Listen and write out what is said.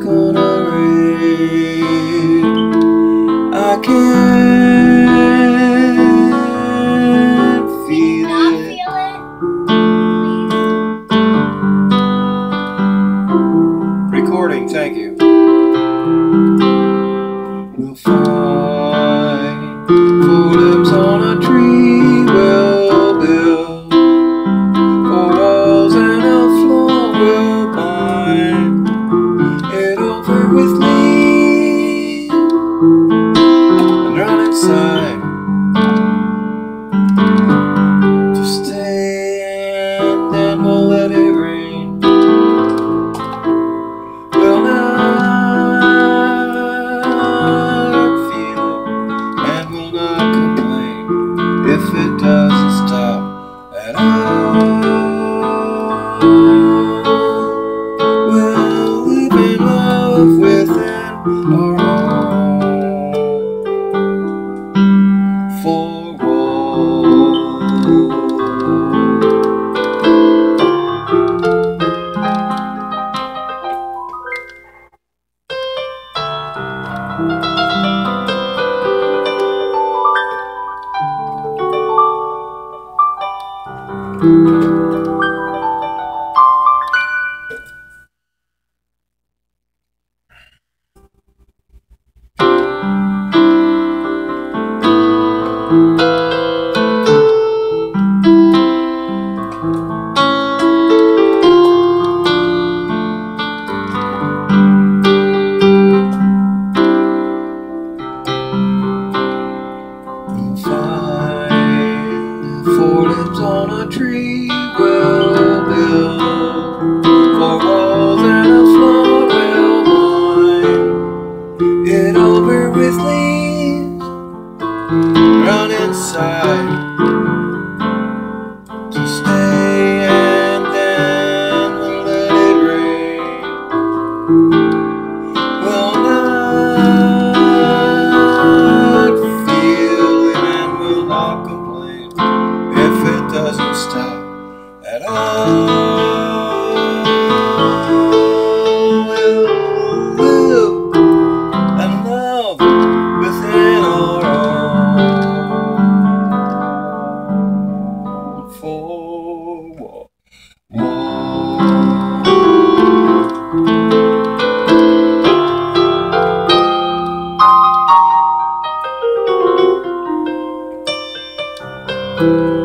gonna rain. I can't feel it. Recording, thank you. We'll find 4 limbs on a tree. We'll build 4 walls and a floor. We'll bind it over with leaves and run inside to stay, and then we'll let it rain. We'll not feel it, and we'll not complain if it doesn't stop at all. We'll live in love within our own 4 walls. We'll find 4 limbs on a tree. We'll build 4 walls and a floor. We'll line it over with leaves, run inside to stay, and then we'll let it rain. We'll not feel it, and we'll not complain if it doesn't stop at all. We'll live and love within our own 4 walls. Thank you.